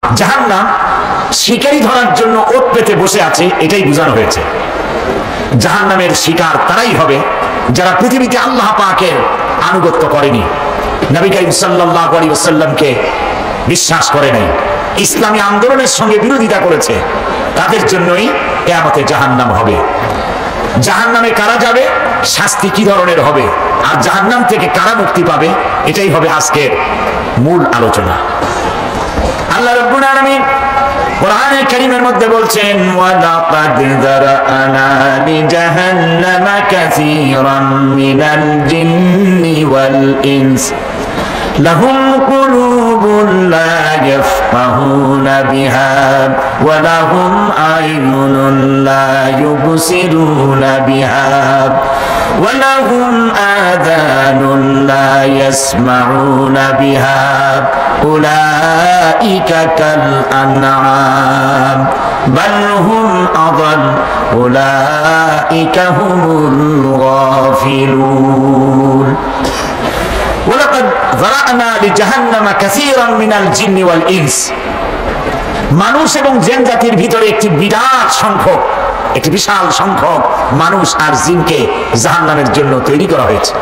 জাহান্নাম শিকারী ধরার জন্য ওত পেতে বসে আছে, এটাই বোঝানো হয়েছে। জাহান্নামের শিকার তারাই হবে যারা পৃথিবীতে আল্লাহ পাকের আনুগত্য করেনি, নবী করিম সাল্লাল্লাহু আলাইহি ওয়াসাল্লামকে বিশ্বাস করে নাই, ইসলামী আন্দোলনের সঙ্গে বিরোধিতা করেছে, তাদের জন্যই কিয়ামতে জাহান্নাম হবে। জাহান্নামে কারা যাবে, শাস্তি কি ধরনের হবে, আর জাহান্নাম থেকে কারা মুক্তি পাবে, এটাই হবে আজকের মূল আলোচনা। আল্লাহ রাব্বুল আলামিন কোরআনে কারীমের মধ্যে বলছেন, ওয়ালাকাদ যারা'না লিজাহান্নামা কাসীরাম মিনাল জিন্নি ওয়াল ইনস লাহুম কুলুবুন লা ইয়াফকাহুনা বিহা ওয়া লাহুম আ'ইনুন লা ইউবসিরুনা বিহা ওয়া লাহুম আযানুন লা ইয়াসমাউনা বিহা উলাইকা কাল আনআম বাল হুম আযাল উলাইকা হুমুল গাফিলুন। ওয়ালাকাদ যারা'না লিজাহান্নামা কাসীরাম মিনাল জিন্নি ওয়াল ইনস, মানুষ এবং জিন জাতির ভিতরে একটি বিশাল সংখ্যক মানুষ আর জিনকে জাহান্নামের জন্য তৈরি করা হয়েছে।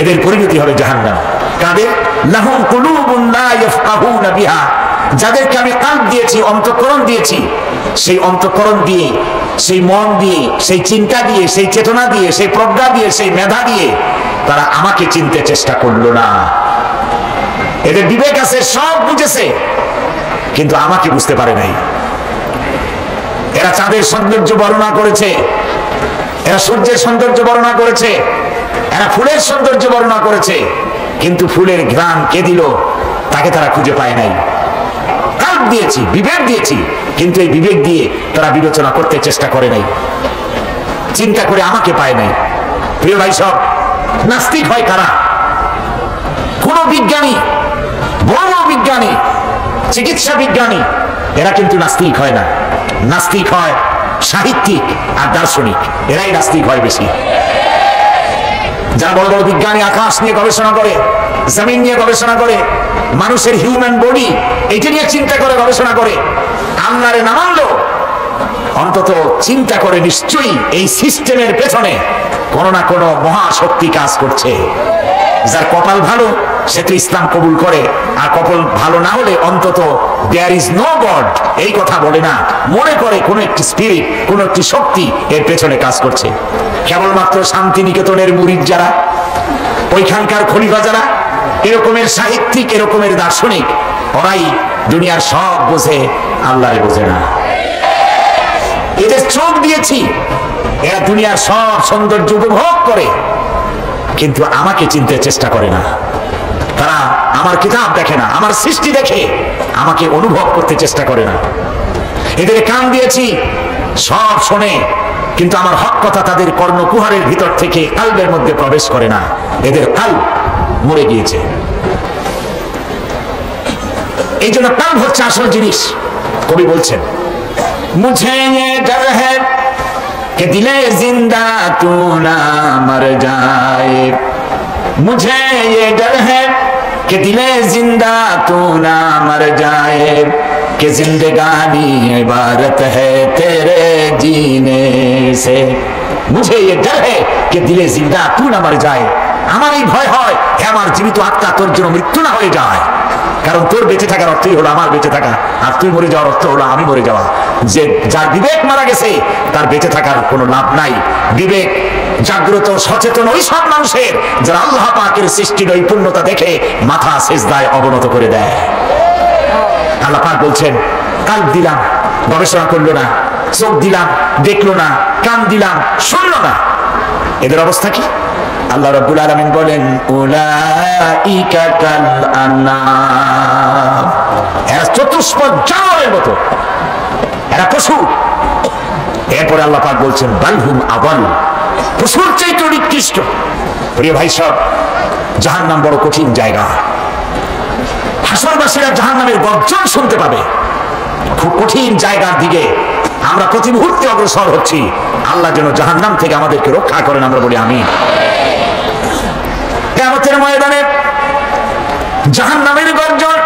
এদের পরিণতি হবে জাহান্নাম। কাদের? লাহুম কুলুবুন লা ইয়াফকাহুনা বিহা, যাদেরকে আমি কাল্ব দিয়েছি, অন্তঃকরণ দিয়েছি, সেই অন্তঃকরণ দিয়ে, সেই মন দিয়ে, সেই চিন্তা দিয়ে, সেই চেতনা দিয়ে, সেই প্রজ্ঞা দিয়ে, সেই মেধা দিয়ে তারা আমাকে চিনতে চেষ্টা করলো না। এদের বিবেক আছে, সব বুঝেছে, কিন্তু আমাকে বুঝতে পারে নাই। এরা চাঁদের সৌন্দর্য বর্ণনা করেছে, এরা সূর্যের সৌন্দর্য বর্ণনা করেছে, এরা ফুলের সৌন্দর্য বর্ণনা করেছে, কিন্তু ফুলের ঘ্রাণ কে দিল তাকে তারা খুঁজে পায় নাই। কাল্ব দিয়েছি, বিবেক দিয়েছি, কিন্তু এই বিবেক দিয়ে তারা বিবেচনা করতে চেষ্টা করে নাই, চিন্তা করে আমাকে পায় নাই। প্রিয় ভাই সব, নাস্তিক হয় কারা? কোন বিজ্ঞানী, বড় বিজ্ঞানী, চিকিৎসা বিজ্ঞানী, এরা কিন্তু নাস্তিক হয় না। নাস্তিক হয় সাহিত্যিক আর দার্শনিক, এরাই নাস্তিক হয় বেশি। যারা বড় বড় বিজ্ঞানী আকাশ নিয়ে গবেষণা করে, জমিন নিয়ে গবেষণা করে, মানুষের হিউম্যান বডি এটা নিয়ে চিন্তা করে গবেষণা করে, আল্লাহরে না মানলো অন্তত চিন্তা করে নিশ্চয়ই এই সিস্টেমের পেছনে কোনো না কোনো মহাশক্তি কাজ করছে। যার কপাল ভালো সে তো ইসলাম কবুল করে, আর কপাল ভালো না হলে অন্তত দেয়ার ইজ নো গড এই কথা বলে না, মনে করে কোন একটি স্পিরিট, কোন একটি শক্তি এর পেছনে কাজ করছে। কেবলমাত্র শান্তিনিকেতনের মুরিদ যারা, ওইখানকার খলিফা যারা, এরকমের সাহিত্যিক, এরকমের দার্শনিক, ওরাই দুনিয়ার সব বোঝে, আল্লাহরে বোঝে না। এদের চোখ দিয়েছি, এরা দুনিয়ার সব সৌন্দর্য উপভোগ করে, কিন্তু আমাকে চিনতে চেষ্টা করে না। তারা আমার কিতাব দেখে না, আমার সৃষ্টি দেখে আমাকে অনুভব করতে চেষ্টা করে না। এদের কান দিয়েছি, সব শোনে, কিন্তু আমার হক কথা তাদের কর্ণকুহারের ভিতর থেকে কাল্বের মধ্যে প্রবেশ করে না। এদের কাল্ব মরে গিয়েছে। এই জন্য কাল্ব হচ্ছে আসল জিনিস। কবি বলছেন, মুঝে ये डर है कि दिले जिंदा तू ना मर जाए, मुझे ये डर है कि दिले जिंदा तू ना मर जाए, कि जिंदगानी इबारत है तेरे जीने से, मुझे ये डर है कि दिले जिंदा तू ना मर जाए। আমার এই ভয় হয় আমার জীবিত আত্মা তোর জন্য মৃত্যু না হয়ে যায়, কারণ তোর বেঁচে থাকার অর্থই হলো আমার বেঁচে থাকা, আর তুই মরে যাওয়ার অর্থ হলো আমি মরে যাওয়া। যে যার বিবেক মারা গেছে তার বেঁচে থাকার কোনো লাভ নাই। বিবেক জাগ্রত সচেতন ওই সব মানুষের যারা আল্লাহ পাকের সৃষ্টির ওই পূর্ণতা দেখে মাথা সিজদায় অবনত করে দেয়। আল্লাহ পাক বলছেন, কাল্ব দিলাম, গবেষণা করলো না, চোখ দিলাম, দেখলো না, কান দিলাম, শুনলো না। এদের অবস্থা কি? আল্লাহ রাব্বুল আলামিন বলেন, উলাইকা কাল আনআম, এরা চতুষ্পদ জানোয়ারের মতো, এরা পশু। এরপরে আল্লাহ পাক বলছেন, বাল হুম আযাল, পশুর চাইতে নিকৃষ্ট। প্রিয় ভাই সব, জাহান্নাম বড় কঠিন জায়গা। হাসরবাসীরা জাহান্নামের গর্জন শুনতে পাবে। খুব কঠিন জায়গার দিকে আমরা প্রতি মুহূর্তে অগ্রসর হচ্ছি। আল্লাহ যেন জাহান্নাম থেকে আমাদেরকে রক্ষা করেন, আমরা বলি আমিন। কিয়ামতের ময়দানে জাহান্নামের গর্জন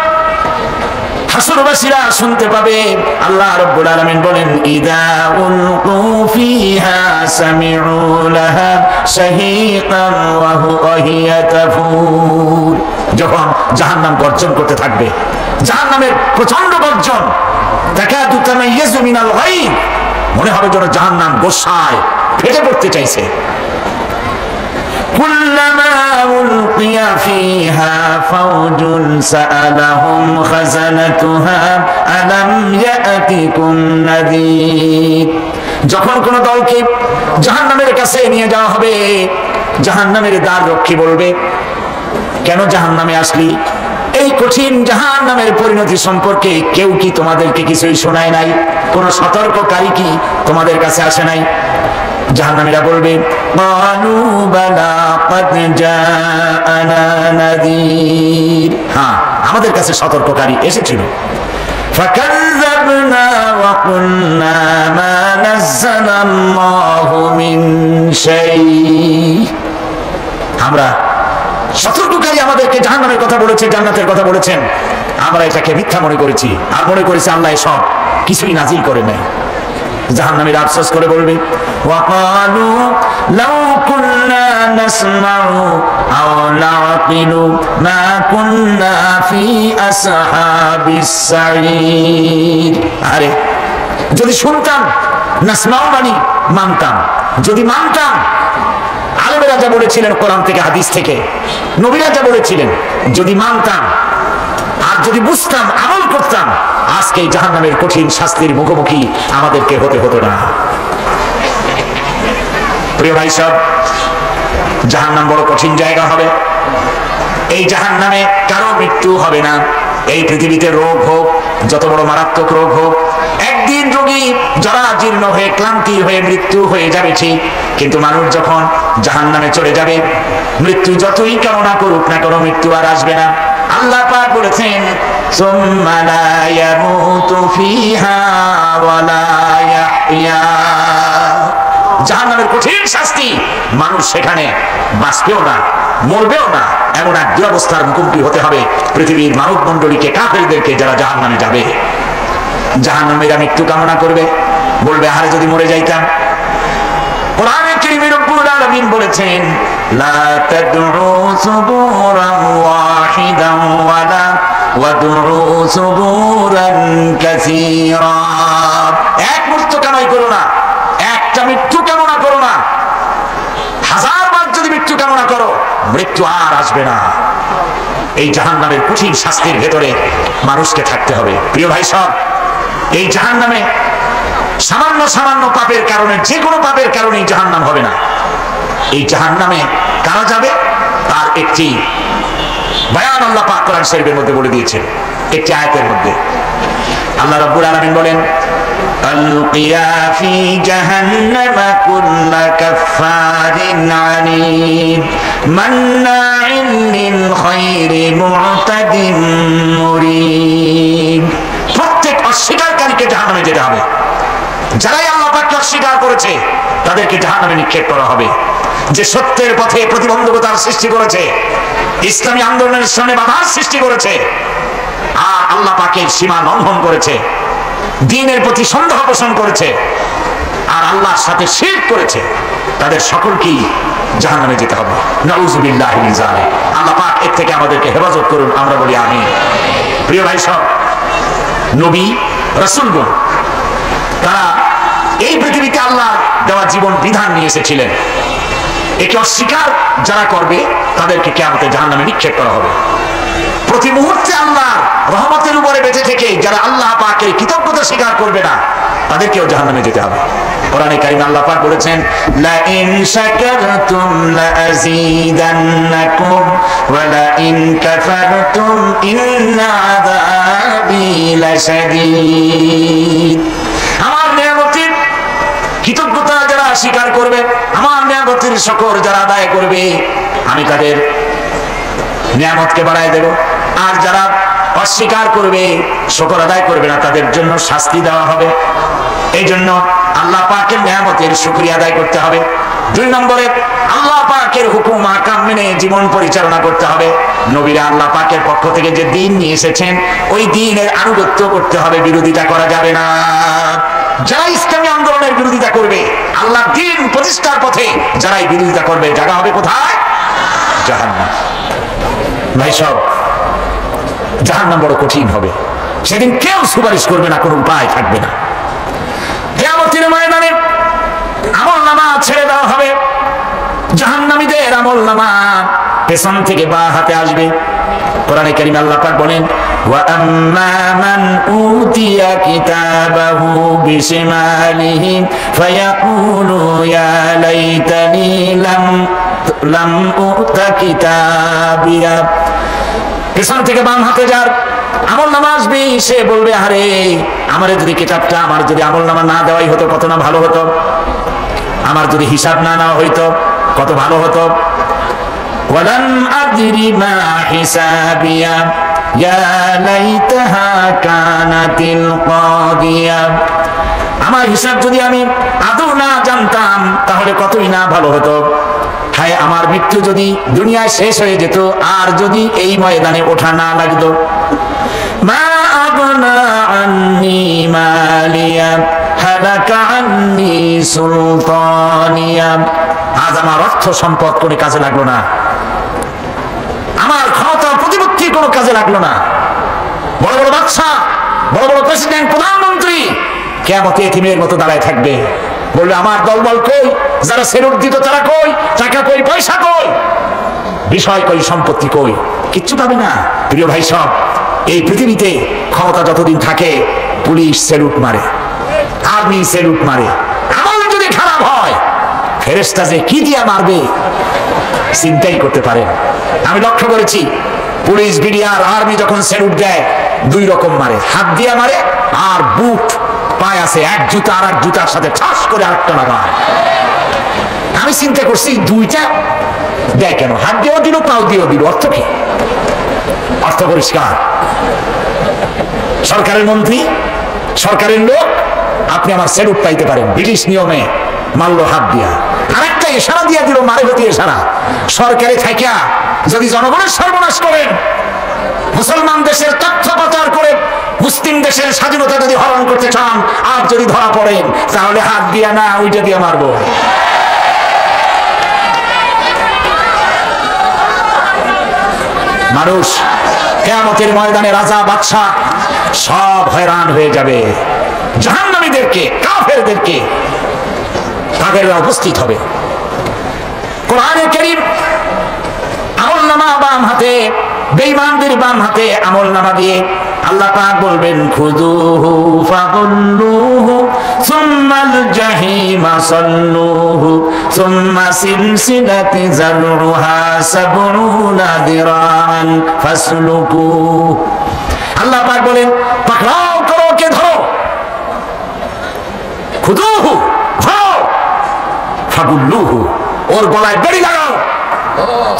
হাসরবাসীরা শুনতে পাবে। আল্লাহ রাব্বুল আলামিন বলেন ইদা উলকু ফিহা সামিউ লাহা শাহীকান ওয়া হিয়া তাফুর। যখন জাহান্নাম গর্জন করতে থাকবে, জাহান্নামের প্রচন্ড গর্জন, তাকাদু তামাইয়াজু মিনাল গায়ব, মনে হবে যেন জাহান্নাম গোসায় ফেটে পড়তে চাইছে। কুল্লামা উলকিয়া ফিহা ফাওজুন সাআলাহুম খাজানাতুহা আলাম ইয়াতিকুম নাযীর। যখন কোন দলকে জাহান্নামের কাছে নিয়ে যাওয়া হবে, জাহান্নামের দ্বার রক্ষী বলবে, কেন জাহান্নামে আসলি? এই কঠিন জাহান্নামের পরিণতি সম্পর্কে কেউ কি তোমাদেরকে কিছুই শোনায় নাই? কোন সতর্ককারী কি তোমাদের কাছে আসে নাই? জাহান্নামীরা বলবে ক্বালু বালা ক্বাদ জাআনা নাযীর, হ্যাঁ আমাদের কাছে সতর্ককারী এসেছিল। ফাকাযযাবনা ওয়া কুলনা মা নাযালাল্লাহু মিন শাই, আমরা সতর্ককারী আমাদেরকে জাহান্নামের কথা বলেছে, জান্নাতের কথা বলেছেন, আমরা এটাকে মিথ্যা মনে করেছি আর মনে করেছি আল্লাহ সব কিছুই নাজিল করে নাই। জাহান্নামীরা আফসোস করে বলবে ওয়াকালু লাউ কুননা নাসমাউ আও নাআকিলু মা কুননা ফি আসহাবিস সাঈর। আরে যদি শুনতাম, নাসমাউ মানে মানতাম, যদি মানতাম, আলেমেরা যা বলেছিলেন কোরআন থেকে হাদিস থেকে, নবীরা যা বলেছিলেন, যদি মানতাম আর যদি বুঝতাম, আমল করতাম, আজকে জাহান্নামের কঠিন শাস্তির মুখোমুখি আমাদেরকে হতে হতো না। প্রিয় ভাই সব, জাহান্নাম বড় কঠিন জায়গা হবে। এই জাহান্নামে কারো মৃত্যু হবে না। এই পৃথিবীতে রোগ হোক, যত বড় মারাত্মক রোগ হোক, একদিন রোগী জরাজীর্ণ হয়ে ক্লান্তি হয়ে মৃত্যু হয়ে যাবে ঠিক, কিন্তু মানুষ যখন জাহান্নামে চলে যাবে, মৃত্যু যতই কামনা করুক না কেন, মৃত্যু আর আসবে না। আল্লাহ পাক বলেছেন সুম্মা লা ইয়ামুতু ফিহা ওয়া লা ইয়াহইয়া। জাহান্নামের কঠিন শাস্তি, মানুষ সেখানে বাঁচবেও না, মরবেও না, এমন এক দুরবস্থার মুখোমুখি হতে হবে পৃথিবীর মানব মণ্ডলীকে, কাফেরদেরকে, যারা জাহান্নামে যাবে। জাহান্নামীরা মৃত্যু কামনা করবে, বলবে আরে যদি মরে যাইতাম। কোরআনে কারীমে রব্বুল আলামিন বলেছেন লা তাদউ সুবুরান ওয়াহিদান ওয়ালা ওয়াদউ সুবুরান কাসীরা। এক মৃত্যু কামনা করো না, একটা মৃত্যু কামনা করো না, হাজারবার যদি মৃত্যু কামনা করো, মৃত্যু আর আসবে না। এই জাহান্নামের কঠিন শাস্তির ভেতরে মানুষকে থাকতে হবে। প্রিয় ভাই সব, এই জাহান্নামে সামান্য সামান্য পাপের কারণে, যে কোনো পাপের কারণেই জাহান্নাম হবে না। এই জাহান্নামে কারা যাবে তার একটি বয়ান আল্লাহ পাক কোরআন শরীফের মধ্যে বলে দিয়েছেন, একটি আয়াতের মধ্যে। আল্লাহ রাব্বুল আলামিন বলেন আলকিয়া ফি জাহান্নামা কুল্লা কাফফারিন আনীদ মান্নাইন লিল খায়রি মু'তাদিন মুরিব। প্রত্যেক অস্বীকারীকে জাহান্নামে যেতে হবে। যারাই আল্লাহ পাককে অস্বীকার করেছে তাদেরকে জাহান্নামে নিক্ষেপ করা হবে। যে সত্যের পথে প্রতিবন্ধকতার সৃষ্টি করেছে, ইসলামী আন্দোলনের সামনে বাধার সৃষ্টি করেছে, আর আল্লাহ পাকের সীমা লঙ্ঘন করেছে, দ্বীনের প্রতি সন্দেহ পোষণ করেছে, আর আল্লাহর সাথে শিরক করেছে, তাদের সকলকেই জাহান্নামে যেতে হবে। নাউযুবিল্লাহি মিন যালিক। আল্লাহ পাক এর থেকে আমাদেরকে হেফাজত করুন, আমরা বলি আমিন। প্রিয় ভাই সব, নবী রাসূলগণ তারা এই পৃথিবীতে আল্লাহ দেওয়া জীবন বিধান নিয়ে এসেছিলেন। একে অস্বীকার যারা করবে তাদেরকে কিয়ামতে জাহান্নামে নিক্ষেপ করা হবে। প্রতি মুহূর্তে আল্লাহর রহমতের উপরে বেঁচে থেকে যারা আল্লাহ পাকের কৃতজ্ঞতা স্বীকার করবে না, তাদেরকেও জাহান্নামে যেতে হবে। কোরআনে কারীমে আল্লাহ পাক বলেছেন লা ইন শাকারতুম লা আযীদান্নাকুম ওয়া লা ইন কাফারতুম ইন্না আযাবি লাশাদীদ। আমার নিয়ামতের কৃতজ্ঞতা যারা স্বীকার করবে, আমার নিয়ামতের শুকর যারা আদায় করবে, আমি তাদের নিয়ামতকে বাড়ায় দেব। আর যারা অস্বীকার করবে, শুকর আদায় করবে না, তাদের জন্য শাস্তি দেওয়া হবে। এই জন্য আল্লাহ পাকের নিয়ামতের শুকরিয়া আদায় করতে হবে। 2 নম্বরে আল্লাহ পাক পাকের হুকুম আহকাম মেনে জীবন পরিচালনা করতে হবে। নবীরা আল্লাহ পাকের পক্ষ থেকে যে দ্বীন নিয়ে এসেছেন ওই দ্বীনের আনুগত্য করতে হবে, বিরোধিতা করা যাবে না। যারা ইসলামী আন্দোলনের বিরোধিতা করবে, আল্লাহর দ্বীন প্রতিষ্ঠার পথে যারাই বিরোধিতা করবে, জায়গা হবে কোথায়? জাহান্নাম। ভাই সব, জাহান্নাম বড় কঠিন হবে। সেদিন কেউ সুপারিশ করবে না, কোনো উপায় থাকবে না। কিয়ামতের ময়দানে আমলনামা ছেড়ে দেওয়া হবে। জাহান্নামীদের আমলনামা পেছন থেকে বাঁ হাতে আসবে। কোরআনে কারীমে আল্লাহ পাক বলেন, ওয়া আম্মা মান উতিয়া কিতাবাহু বিশিমালিহি ফায়াকুলু ইয়া লাইতানি লাম উতা কিতাবিয়া। পেছন থেকে বাম হাতে যার আমলনামা আসবে, সে বলবে, আরে আমার যদি কিতাবটা, আমার যদি আমলনামা না দেওয়াই হতো কত না ভালো হতো, আমার যদি হিসাব না নেওয়া হইতো কত ভালো হতো। ওয়ালাম আদরি মা হিসাবিয়া ইয়া লাইতাহা কানাতিল কাদিয়া। আমার হিসাব যদি আমি আদৌ না জানতাম তাহলে কতই না ভালো হতো। হায় আমার মৃত্যু যদি দুনিয়ায় শেষ হয়ে যেত, আর যদি এই ময়দানে ওঠা না লাগতো। মা আগনা আন্নি মালিয়া হালাকা আন্নি সুলতানিয়া। আজ আমার অর্থ সম্পদ কোনো কাজে লাগলো না, আমার ক্ষমতা প্রতিপত্তি কোনো কাজে লাগলো না। বড় বড় বাদশা, বড় বড় প্রেসিডেন্ট, প্রধানমন্ত্রী কিয়ামতে এতিমের মতো দাঁড়ায় থাকবে, বলবে আমার দলবল কই, যারা সেলুট দিত তারা কই, টাকা কই, পয়সা কই, বিষয় কই, সম্পত্তি কই, কিচ্ছু পাবে না। প্রিয় ভাই সব, এই পৃথিবীতে ক্ষমতা যতদিন থাকে পুলিশ সেলুট মারে, আর্মি সেলুট মারে। আমল যদি খারাপ হয় ফেরেশতা যে কি দিয়া মারবে চিন্তাই করতে পারে। আমি লক্ষ্য করেছি পুলিশ, বিডিআর, আর্মি যখন সেলুট দেয় দুই রকম মারে, হাত দিয়া মারে আর বুট পায় আছে এক জুতা আর এক জুতার সাথে ঠাস করে আরেকটা লাগায়। আমি চিন্তা করছি দুইটা দেয় কেন, হাত দিয়েও দিল পাও দিয়েও দিল, অর্থ কি? অর্থ পরিষ্কার। সরকারের মন্ত্রী, সরকারের লোক, আপনি আমার সেলুট পাইতে পারেন, ব্রিটিশ নিয়মে মারলো হাত দিয়া, আরেকটা ইশারা দিয়া দিল, মারে হতি ইশারা। সরকারে থাকিয়া যদি জনগণের সর্বনাশ করেন, মুসলমান দেশের তথ্য প্রচার করে মুসলিম দেশের স্বাধীনতা যদি হরণ করতে চান, আর যদি ধরা পড়েন তাহলে হাত দিয়া না ওইটা দিয়ে মারবো। মানুষ কিয়ামতের ময়দানে রাজা বাদশা সব হয়রান হয়ে যাবে। জাহান্নামীদেরকে, কাফেরদেরকে কাফেররা উপস্থিত হবে। কোরআনে কারীম আমলনামা বাম হাতে, বেঈমানদের বাম হাতে আমলনামা দিয়ে আল্লাহ পাক বলবেন, খুযুহু ফাগুল্লুহু সুম্মাল জাহিমা সাল্লুহু সুম্মা সিলসিলাতি যারউহা সাবউনা দিরান ফাসলুকু। আল্লাহ পাক বলেন, পাকড়াও করো, কে ধরো, খুযুহু ধরো, ফাগুল্লুহু ওর গলায় বেড়ি লাগাও,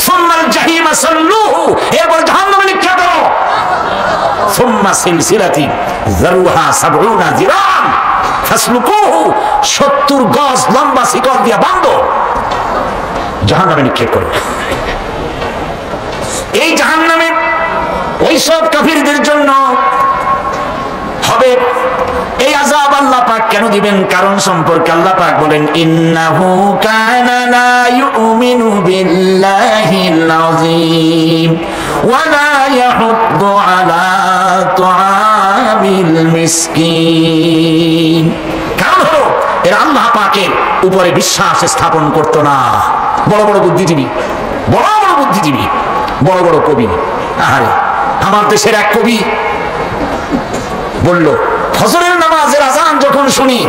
সুম্মাল জাহিমা সাল্লুহু এরপর জাহান্নামে নিক্ষেপ করো, সুম্মা সিলসিলাতি যারউহা সাবউনা দিরান ফাসলুকুহু 70 গজ লম্বা শিকল দিয়ে বাঁধো, জাহান্নামে নিক্ষেপ করো। এই জাহান্নামে ওই সব কাফিরদের জন্য হবে এই আযাব। আল্লাহ পাক কেন দিবেন কারণ সম্পর্কে আল্লাহ পাক বলেন, ইন্নাহু কানা লা ইউমিনু বিল্লাহিল আযীম ওয়া লা ইয়াহুদ্দু আলা তুআমিল মিসকিন। কারণ হলো এরা আল্লাহ পাকের উপরে বিশ্বাস স্থাপন করত না। বড় বড় বুদ্ধিজীবী, বড় বড় বুদ্ধিজীবী, বড় বড় কবি, আরে আমার দেশের এক কবি বলল, ফজরের নামাজের আযান যখন শুনি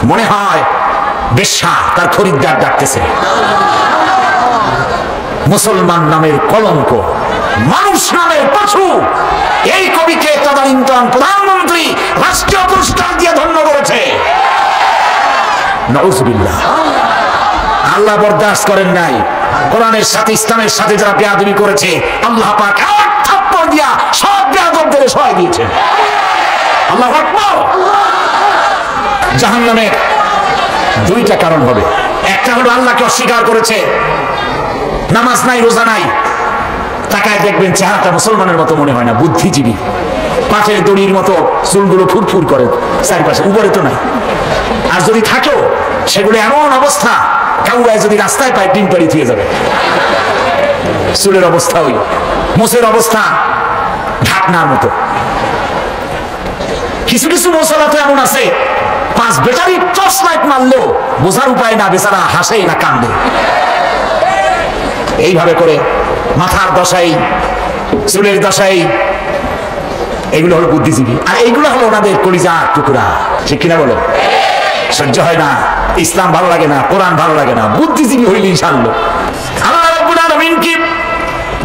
মনে হয় বেশ্যা তার খরিদ্দার ডাকতেছে। মুসলমান নামের কলঙ্ক, মানুষ নামের পশু। এই কবিকে তদানীন্তন প্রধানমন্ত্রী রাষ্ট্রীয় পুরস্কার দিয়ে ধন্য করেছে। নাউযুবিল্লাহ। আল্লাহ বরদাস্ত করেন নাই। কোরআনের সাথে ইসলামের সাথে যারা বেয়াদবি করেছে আল্লাহ পাক এক থাপ্পড় দিয়া সব বেয়াদবদের সহায় দিয়েছেন। আল্লাহু আকবার। জাহান্নামের দুইটা কারণ হবে। একটা হলো আল্লাহকে অস্বীকার করেছে, নামাজ নাই, রোজা নাই, তাকায় দেখবেন চেহারাটা মুসলমানের মতো মনে হয় না, বুদ্ধিজীবী, পাঠের দড়ির মতো চুলগুলো ফুরফুর করে চারিপাশে, উপরে তো নাই। আর যদি থাকেও সেগুলো এমন অবস্থা, কাউরায় যদি রাস্তায় পায় ডিম পাড়ি থুয়ে যাবে। চুলের অবস্থা ওই, মোষের অবস্থা ঢাকনার মতো। কিছু কিছু মশলা তো এমন আছে 5 ব্যাটারি টর্চ লাইট মারলেও বোঝার উপায় না, বেচারা হাসে না কান্দে। এইভাবে করে মাথার দশাই, চুলের দশাই, এগুলো হলো বুদ্ধিজীবী। আর এইগুলো হলো ওনাদের কলিজার টুকরা, ঠিক কিনা বলো? সহ্য হয় না, ইসলাম ভালো লাগে না, কোরআন ভালো লাগে না, বুদ্ধিজীবী হইলে ইনশাআল্লাহ। আল্লাহ রাব্বুল আলামিন কি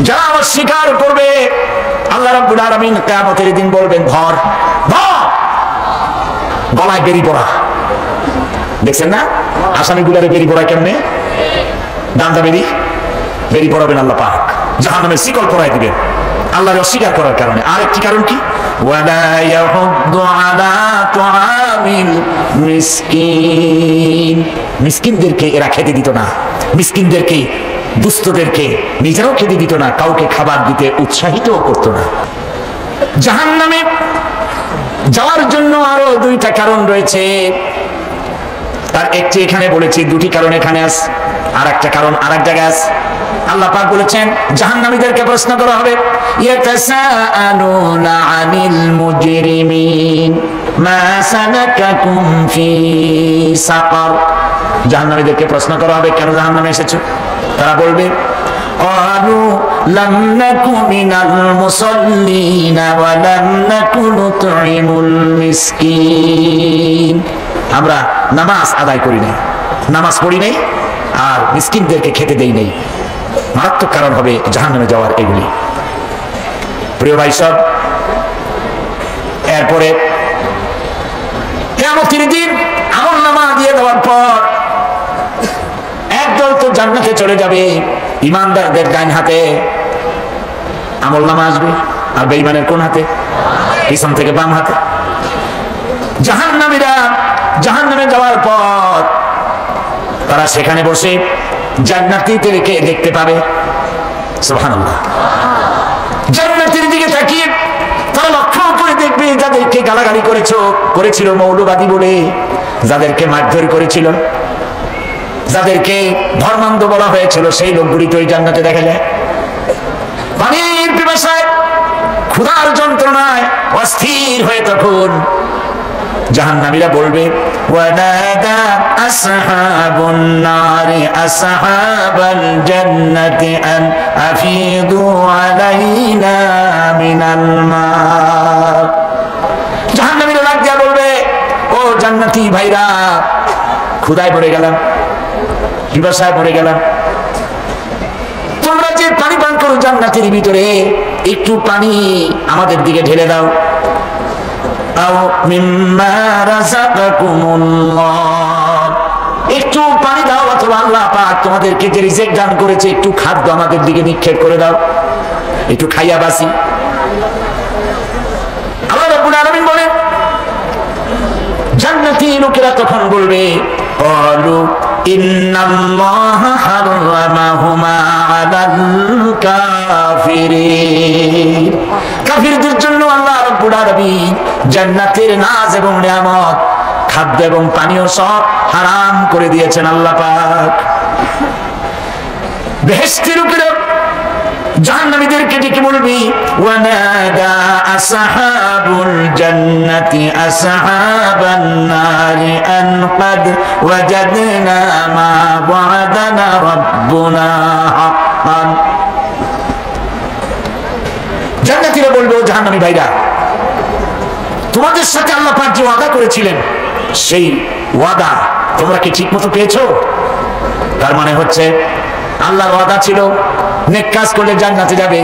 যারা অস্বীকার করবে, আল্লাহ রাব্বুল আলামিন কিয়ামতের দিন বলবেন ধর, গলায় বেরি পড়া। দেখছেন না আসামিগুলারে বেরি পড়া কেমনে? দান্দা বেরি পড়াবেন আল্লাহ পাক, জাহান্নামের শিকল পরাই দিবেন আল্লাহর অস্বীকার করার কারণে। আরেকটি কারণ কি? ওয়ালা ইয়াহুদ্দু আলা তুআমিল মিসকিন, মিসকিনদেরকে এরা খেতে দিত না, মিসকিনদেরকে, দুস্থদেরকে নিজেরাও খেতে দিত না, কাউকে খাবার দিতে উৎসাহিতও করত না। জাহান্নামে যাওয়ার জন্য আরো 2টা কারণ রয়েছে, তার একটি এখানে বলেছি, 2টি কারণ এখানে আছে, আর একটা কারণ আর এক জায়গায় আছে। আল্লাহ পাক বলেছেন জাহান্নামীদেরকে প্রশ্ন করা হবে, ইয়াতাসাআলুনা আনিল মুজরিমিন মা সালাকাকুম ফি সাকার। জাহান্নামীদেরকে প্রশ্ন করা হবে কেন জাহান্নামে এসেছো? তারা বলবে ক্বালু লাম নাকু মিনাল মুসাল্লিনা ওয়া লাম নাকু নুতঈমুল মিসকিন। আমরা নামাজ আদায় করি নাই, নামাজ পড়ি নাই, আর মিসকিনদেরকে খেতে দেই নাই। মারাত্মক কারণ হবে জাহান্নামে যাওয়ার এগুলি। প্রিয় ভাই সব, এরপরে কিয়ামতের দিন আমলনামা দিয়ে দেওয়ার পর একদল তো জান্নাতে চলে যাবে, ইমানদারদের ডান হাতে আমলনামা আসবে, আর বেঈমানের কোন হাতে? পিছন থেকে বাম হাতে। জাহান্নামীরা জাহান্নামে যাওয়ার পর তারা সেখানে বসে জান্নাতীদেরকে দেখতে পাবে। সুবহানাল্লাহ। জান্নাতের দিকে তাকিয়ে তারা লক্ষ্য করে দেখবে যাদেরকে গালাগালি করেছিল মৌলবাদী বলে, যাদেরকে মারধর করেছিল, যাদেরকে ধর্মান্ধ বলা হয়েছিল, সেই লোকগুলি তো এই জান্নাতে দেখা যায়। পানির পিপাসায়, ক্ষুধার যন্ত্রণায় অস্থির হয়ে তখন জাহান্নামীরা বলবে ওয়ানাদা আসহাবুন নারি আসহাবাল জান্নাতি আন আফিদু আলাইনা মিনাল মা। জাহান্নামীরা ডাক দিয়া বলবে, ও জান্নাতি ভাইরা, ক্ষুধায় পড়ে গেলাম, পিপাসায় পড়ে গেলাম, তোমরা যে পানি পান করো জান্নাতের ভিতরে, একটু পানি আমাদের দিকে ঢেলে দাও। একটু পানি দাও, অথবা আল্লাহ পাক তোমাদেরকে যে রিজিক দান করেছে একটু খাদ্য আমাদের দিকে নিক্ষেপ করে দাও, একটু খাইয়া বাসি। আল্লাহ রাব্বুল আলামিন বলেন, জান্নাতি লোকেরা তখন বলবে ক্বালু ইন্নাল্লাহা হারামাহুমা আলাল কাফিরিন। কাফিরদের জন্য আল্লাহ রাব্বুল আলামিন জান্নাতের নাজ এবং নিয়ামত, খাদ্য এবং পানীয় সব হারাম করে দিয়েছেন আল্লাহ পাক। বেহেশতের উপরে জাহান্নামীদেরকে ডেকে বলবি ওয়ানাদা আসহাবুল জান্নাতি আসহাবান নারি আন ক্বাদ ওয়াজাদনা মা ওয়া'াদানা রাব্বুনা হাক্কান। জান্নাতীরা বলবে, ও জাহান্নামী ভাইরা, তোমাদের সাথে আল্লাহ পাক যে ওয়াদা করেছিলেন সেই ওয়াদা তোমরা কি ঠিকমতো পেয়েছো? তার মানে হচ্ছে আল্লাহর ওয়াদা ছিল নেক কাজ করলে জান্নাতে যাবে,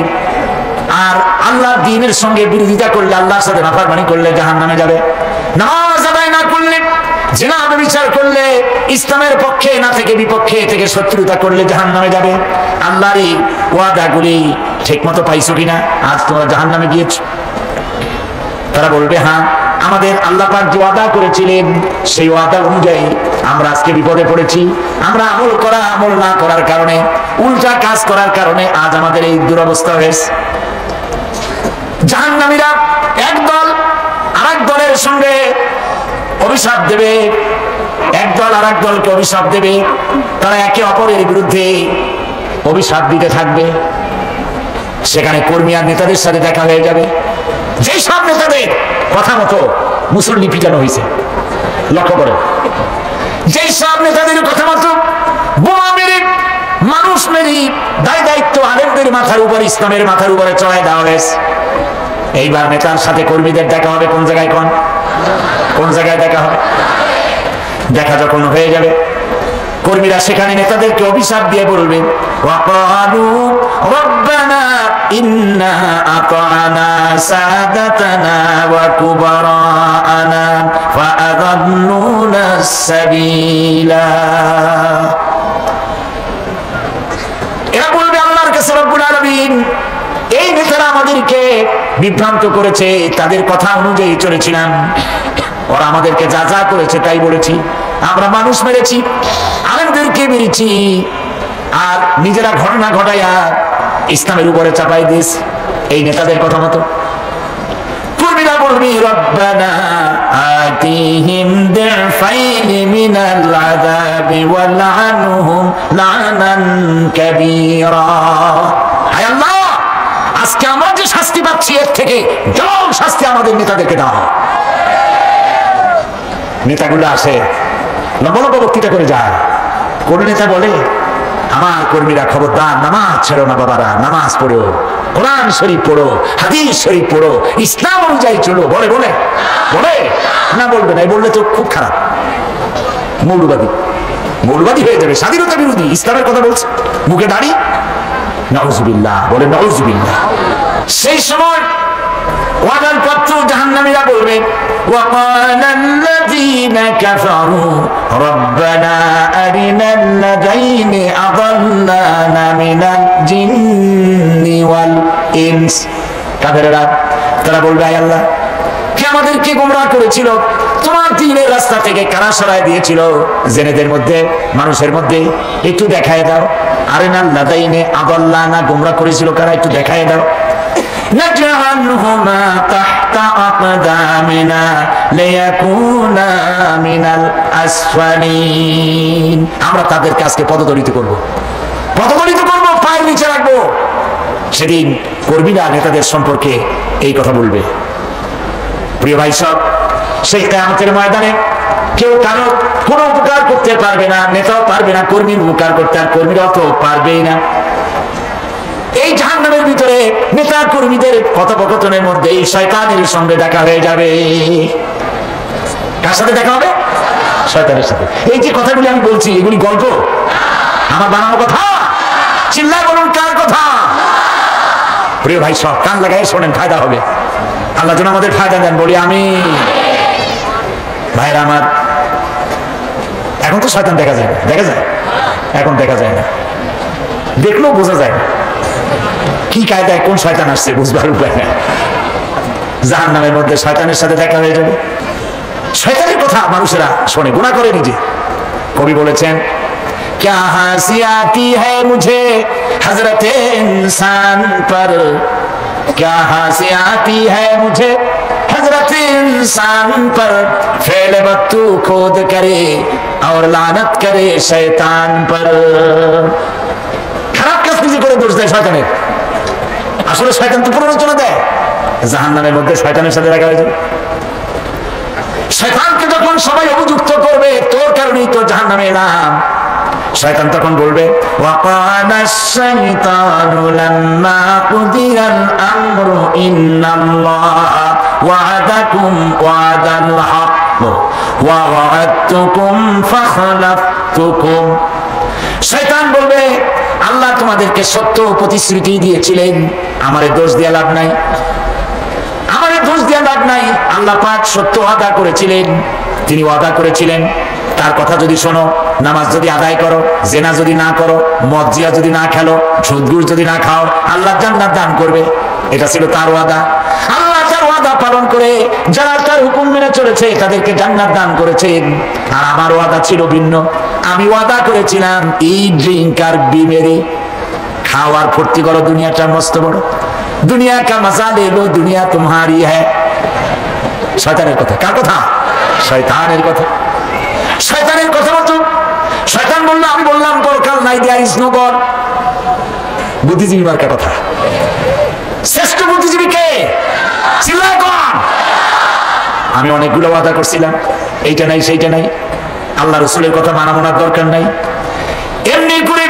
আর আল্লাহর দ্বীনের সঙ্গে বিরোধিতা করলে, আল্লাহর সাথে নাফরমানি করলে জাহান্নামে যাবে। নামাজ আদায় না করলে, জিনা ব্যভিচার করলে, ইসলামের পক্ষে না থেকে বিপক্ষে থেকে শত্রুতা করলে জাহান্নামে যাবে। আল্লাহর এই ওয়াদাগুলি ঠিকমতো পাইছো কিনা? আজ তোমরা জাহান্নামে গিয়েছো। তারা বলবে, হ্যাঁ, আমাদের আল্লাহ পাক যে ওয়াদা করেছিলেন সেই ওয়াদা অনুযায়ী আমরা আজকে বিপদে পড়েছি। আমরা আমল না করার কারণে উল্টা কাজ করার কারণে আজ আমাদের এই দুরবস্থা হয়েছে। জাহান্নামীরা একদল আরেক দলের সঙ্গে অভিশাপ দেবে, একদল আরেক দলকে অভিশাপ দেবে, তারা একে অপরের বিরুদ্ধে অভিশাপ দিতে থাকবে। সেখানে কর্মী আর নেতাদের সাথে দেখা হয়ে যাবে। যেই সব নেতাদের কথা মতো মুসল্লি পিটানো হয়েছে, লক্ষ্য করে, যেই সব নেতাদের কথা মতো বোমা মেরে মানুষ মেরে দায় দায়িত্ব আলেমদের মাথার উপর, ইসলামের মাথার উপরে চড়াই দেওয়া হয়েছে। এইবার নেতার সাথে কর্মীদের দেখা হবে কোন জায়গায়, কোন জায়গায় দেখা হবে? দেখা যখন হয়ে যাবে, কর্মীরা সেখানে নেতাদেরকে অভিশাপ দিয়ে বলবেন, ওয়াকালু রব্বানা ইন্না আতা'না সাদাতানা ওয়া কুবারা'ানা ফাআযাল্লুনা সাবিলা। এরা বলবে আল্লাহর কাছে, রব্বুল আলামিন, এই নেতারা আমাদেরকে বিভ্রান্ত করেছে, তাদের কথা অনুযায়ী চলেছিলাম, ওরা আমাদেরকে যা যা করেছে তাই বলেছি, আমরা মানুষ মেরেছি, আলেমদেরকে মেরেছি, আর নিজেরা ঘটনা ঘটাইয়া ইসলামের উপরে চাপাই দিস এই নেতাদের কথা মতো। কর্মীরা বলবি, রব্বানা আতিহিম দিফাইনি মিনাল আযাবি ওয়ালআনহুম লা'নান কাবীরা। হায় আল্লাহ, আজকে আমরা যে শাস্তি পাচ্ছি এর থেকে জল শাস্তি আমাদের নেতাদেরকে দাও। নেতাগুলো আসে, লম্বা লম্বা বক্তৃতা করে যায়। কোন নেতা বলে, আমার কর্মীরা খবরদার নামাজ ছেড়ো না বাবারা, নামাজ পড়ো, কোরআন শরীফ পড়ো, হাদিস শরীফ পড়ো, ইসলাম অনুযায়ী চলো। বলে বলে বলে না, বলবে না, বললে তো খুব খারাপ, মৌলবাদী, মৌলবাদী হয়ে যাবে, স্বাধীনতা বিরোধী। ইসলামের কথা বলছে, মুখে দাড়ি, নাউজুবিল্লাহ, বলে নাউজুবিল্লাহ। সেই সময় ওয়াদার পত্র জাহান্নামীরা বলবে, وقال الذين كفروا ربنا أرنا الذين أضلانا من الجن والإنس। কাফেররা তারা বলবে, আয় আল্লাহ, কে আমাদেরকে গোমরাহ করেছিল, তোমার দ্বীনের রাস্তা থেকে কারা সরায় দিয়েছিল, জেনেদের মধ্যে, মানুষের মধ্যে একটু দেখায় দাও। আরিনাল লাযাইনে আদাল্লানা, গোমরাহ করেছিল কারা, একটু দেখায় দাও। نجعلهما تحت أقدامنا ليكونا من الأسفلين। আমরা তাদেরকে আজকে পদদলিত করব, পদদলিত করব, পায়ের নিচে রাখবো। সেদিন কর্মীরা নেতাদের সম্পর্কে এই কথা বলবে। প্রিয় ভাই সব, সেই কিয়ামতের ময়দানে কেউ কারো কোনো উপকার করতে পারবে না, নেতাও পারবে না কর্মীর উপকার করতে, আর কর্মীরাও তো পারবেই না। এই জাহান্নামের ভিতরে নেতা কর্মীদের কথোপকথনের মধ্যে এই শয়তানের সঙ্গে দেখা হয়ে যাবে। কার সাথে দেখা হবে? শয়তানের সাথে। এই যে কথাগুলি আমি বলছি, এগুলি গল্প, আমার বানানো কথা? চিল্লায় বলুন, কার কথা? প্রিয় ভাই সব, কান লাগাই শোনেন, ফায়দা হবে। আল্লাহ যেন আমাদের ফায়দা দেন, বলি আমি। ভাইরা আমার, এখন তো শয়তান দেখা যায় না, দেখা যায়? এখন দেখা যায় না, দেখলেও বোঝা যায় না কি কায়দায় কোন শয়তান আসছে, বুঝবার উপায় না। জাহান্নামের মধ্যে শয়তানের সাথে দেখা হয়ে যাবে। শয়তানের কথা মানুষেরা শোনে, গুনাহ করে নিজে। কবি বলেছেন, क्या हंसी आती है मुझे हजरत इंसान पर, क्या हंसी आती है मुझे हजरत इंसान पर, फेल बत्तू खोद करे और लानत करे शैतान पर। খারাপ কাজ নিজে করে দোষ দেয় শয়তানের, আসলে শয়তান তো প্ররোচনা দেয়। জাহান্নামের মধ্যে শয়তানের সাথে দেখা হয়ে যাবে। শয়তানকে যখন সবাই অভিযুক্ত করবে, তোর কারণেই তো জাহান্নামে এলাম, শয়তান তখন বলবে, ওয়াকালাশ শাইতানু লাম্মা কুদিয়াল আমরু ইন্নাল্লাহা ওয়া'আদাকুম ওয়া'দাল হক ওয়া ওয়া'আদতুকুম ফাখলাফতুকুম। শয়তান বলবে, আল্লাহ তোমাদেরকে সত্য প্রতিশ্রুতি দিয়েছিলেন, আমারে দোষ দিয়ে লাভ নাই, আমারে দোষ দিয়ে লাভ নাই। আল্লাহ পাক সত্য ওয়াদা করেছিলেন, তিনি ওয়াদা করেছিলেন, তার কথা যদি শোনো, নামাজ যদি আদায় করো, জেনা যদি না করো, মদ জিয়া যদি না খেলো, সুদ ঘুষ যদি না খাও, আল্লাহ জান্নাত দান করবে। এটা ছিল তার ওয়াদা। আল্লাহ তার ওয়াদা পালন করে যারা তার হুকুম মেনে চলেছে তাদেরকে জান্নাত দান করেছেন। আর আমার ওয়াদা ছিল ভিন্ন। আমি ওয়াদা করেছিলাম, ই ড্রিঙ্ক আর বি মেরি, খাওয়ার ফুর্তি করো, দুনিয়াটা মস্ত বড়, দুনিয়া কা মজা লে লো, দুনিয়া তোমারি হ্যাঁ। শয়তানের কথা। কার কথা? শয়তানের কথা। শয়তানের কথা বলতো। শয়তান বললো, আমি বললাম পরকাল নাই, দেয়ার ইজ নো গড। বুদ্ধিজীবী মার্কা কথা। শ্রেষ্ঠ বুদ্ধিজীবী কে? চিল্লায় কোন? আমি অনেকগুলো ওয়াদা করছিলাম, এইটা নাই সেইটা নাই, আল্লাহ রসুলের কথা মানা মানার দরকার নাই। এমনি করে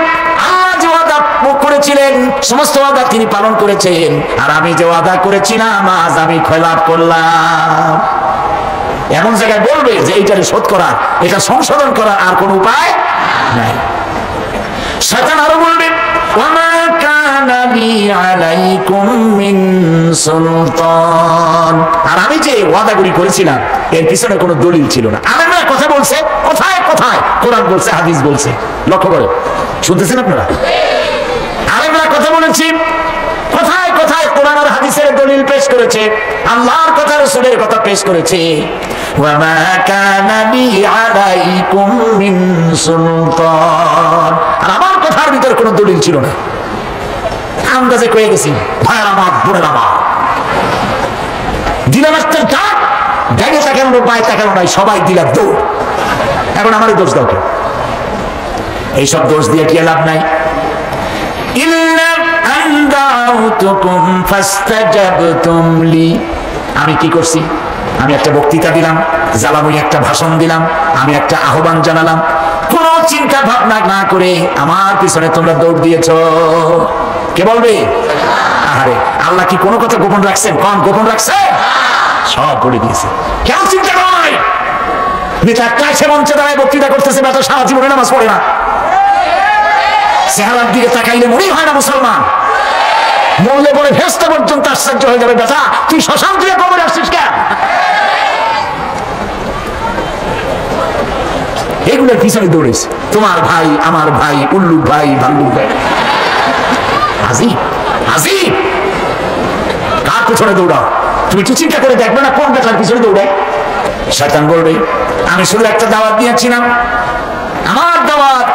আল্লাহ যে ওয়াদা করেছিলেন সমস্ত ওয়াদা তিনি পালন করেছেন, আর আমি যে ওয়াদা করেছিলাম আজ আমি খেলাপ করলাম। এমন জায়গায় বলবে যে এইটারে শোধ করা, এটা সংশোধন করা আর কোন উপায় নাই। শয়তান আরো বলবে, ওয়ামা কানা লি আলাইকুম মিন সুলতান, আর আমি যে ওয়াদাগুলি করেছিলাম এর পিছনে কোনো দলিল ছিল না। আলেমরা কথা বলছে, কোথায় কোথায় কোরআন বলছে, হাদিস বলছে, লক্ষ্য করে শুনতেছেন আপনারা? আলেমরা কথা বলেছি, কোথায় কোথায় কোরআন আর হাদিসের দলিল পেশ করেছে, আল্লাহর কথা রাসূলের কথা পেশ করেছে। ওয়ামা কানা লি আলাইকুম মিন সুলতান, আর আমার কথার ভিতরে কোনো দলিল ছিল না। আন্দাজে কয়ে গেছি, ভাইয়ের আমার, বোনের আমার, দিলাম একটা ডাক, ডাকে তাকানো পায় তাকানো নাই, সবাই দিলাম দৌড়। এখন আমারই দোষ দাও কেউ? এইসব দোষ দিয়ে কি লাভ নাই। আমি কি করছি? আমি একটা বক্তৃতা দিলাম, জ্বালাময়ী একটা ভাষণ দিলাম, আমি একটা আহ্বান জানালাম, কোন চিন্তা ভাবনা না করে আমার পিছনে তোমরা দৌড় দিয়েছ। কে বলবে? আরে আল্লাহ কি কোনো কথা গোপন রাখছেন? কোন গোপন রাখছে? সব বলে দিয়েছে। কেউ চিন্তা নয়, নেতা সে মঞ্চে দাঁড়ায় বক্তৃতা করতেছে, বেটা সারা জীবনে নামাজ পড়ে না, চেহারার দিকে তাকাইলে মনেই হয় না মুসলমান, মরলে পরে ফেরেশতা পর্যন্ত আশ্চর্য হয়ে যাবে, বেটা তুই শ্মশান দিয়ে কবরে আসছিস কেন? এগুলোর পিছনে দৌড়েছে তোমার ভাই, আমার ভাই, উল্লুক ভাই, ভাল্লুক ভাই। হাজি হাজি কার পিছনে দৌড়াও? তুমি কি চিন্তা করে দেখবে না কোন বেটার পিছনে দৌড়ায়? শয়তান বলবে, আমি শুধু একটা দাওয়াত দিয়েছিলাম, আমার দাওয়াত,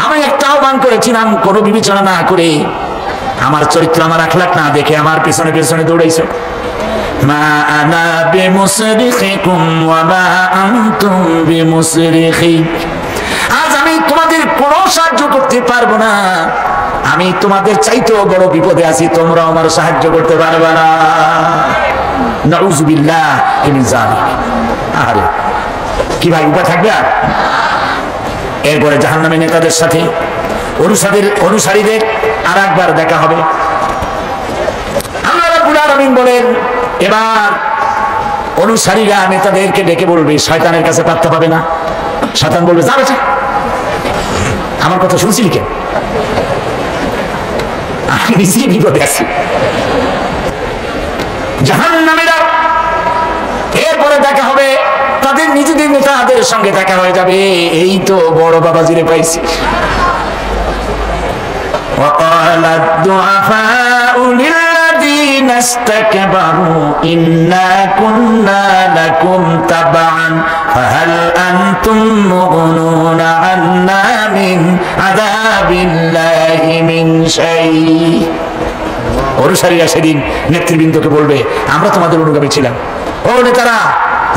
আমি একটা আহ্বান করেছিলাম, কোনো বিবেচনা না করে, আমার চরিত্র আমার আখলাক না দেখে আমার পিছনে পিছনে দৌড়াইছো। মা আনা বিমুসরিখিকুম ওয়া মা আনতুম বিমুসরিখি, আজ আমি তোমাদের কোনো সাহায্য করতে পারবো না, আমি তোমাদের চাইতেও বড় বিপদে আছি, তোমরা আমার সাহায্য করতে পারবে না। নাউযুবিল্লাহ মিন যালিক। আরে কি ভাই, উপায় থাকবে আর? এরপরে জাহান্নামী নেতাদের সাথে অনুসারীদের আর একবার দেখা হবে। আল্লাহ রাব্বুল আলামিন বলেন, এবার অনুসারীরা নেতাদেরকে ডেকে বলবে, শয়তানের কাছে পাত্তা পাবে না। শয়তান বলবে, যা বেটা, আমার কথা শুনছিলি কেন? আমি নিজেই বিপদে আছি। জাহান্নামীরা এরপরে দেখা হবে, তাদের নিজেদের নেতাদের সঙ্গে দেখা হয়ে যাবে, এই তো বড় বাবাজিরে পাইছি। وقال الضعفاء للذين استكبروا إنا كنا لكم تبعا فهل أنتم مغنون عنا من عذاب الله من شيء। অনুসারীরা সেদিন নেতৃবৃন্দকে বলবে, আমরা তোমাদের অনুগামী ছিলাম, ও নেতারা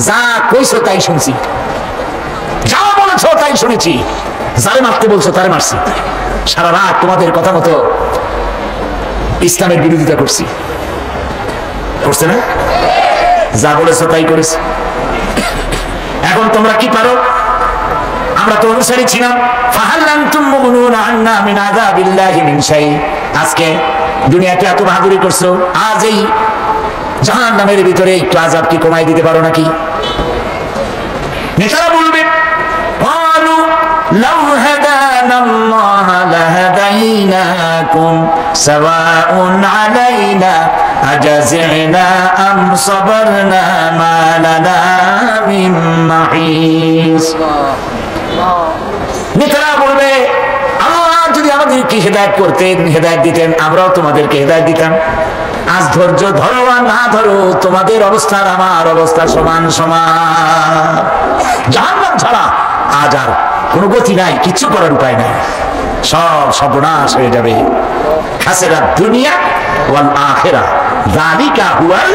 যা কইছো তাই শুনছি, যা বলেছো তাই শুনেছি, যারে মারতে বলছো তারে মারছি, সারা রাত তোমাদের কথা মতো ইসলামের বিরোধিতা করছি, করছে না? যা বলেছো তাই করেছি। এখন তোমরা কি পারো? আমরা তো অনুসারী ছিলাম। ফাহাল আনতুম মুগনুনা আন্না মিন আযাবিল্লাহি মিন শাই। আজকে দুনিয়াতে এত বাহাদুরি করছো, আজ এই জাহান্নামের ভিতরে একটু আযাব কি কমাই দিতে পারো নাকি? নেতারা বলবে, ক্বালু লাউ হাদানাল্লাহ লাহাদাইনাকুম সাওয়াউন আলাইনা আজাযিনা আম সাবারনা মা লানা মিন মাহিস। নেতারা বলবে, আল্লাহ যদি আমাদেরকে হেদায়েত করতেন, হেদায়েত দিতেন, আমরাও তোমাদেরকে হেদায়েত দিতাম। আজ ধৈর্য ধরো আর না ধরো, তোমাদের অবস্থা আমার অবস্থা সমান সমান। জাহান্নাম ছাড়া আজ আর কোনো গতি নাই, কিছু করার উপায় নাই। সব সর্বনাশ হয়ে যাবে। খাসিরা দুনিয়া ওয়াল আখিরা যালিকা হুয়াল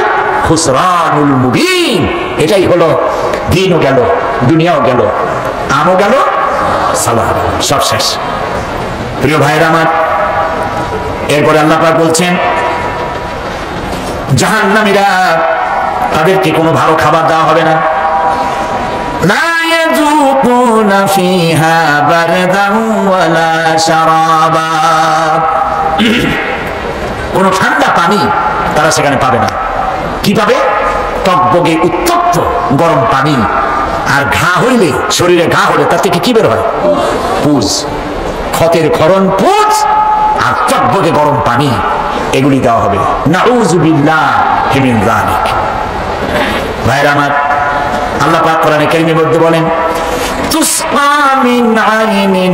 খুসরানুল মুবিন। এটাই হলো দিনও গেল, দুনিয়াও গেল, আমও গেল, সালাহ সব শেষ। প্রিয় ভাইরা আমার, এরপরে আল্লাহ পাক বলছেন জাহান্নামীরা তাদেরকে কোনো ভালো খাবার দেওয়া হবে না। লা ইয়াযুকুনা ফিহা বারদান ওয়ালা শারাবা, কোনো ঠান্ডা পানি তারা সেখানে পাবে না। কি পাবে? টকবগে উত্তপ্ত গরম পানি। আর ঘা হইলে, শরীরে ঘা হলে তার থেকে কি বের হয়? পুজ, ক্ষতের ক্ষরণ পুজ আর টকবগে গরম পানি, এগুলি দেওয়া হবে। নাউযু বিল্লাহি মিন যালিক। ভাইরা আমার, আল্লাহ পাক কোরআনে কারীমের মধ্যে বলেন তুসকা মিন আইনিন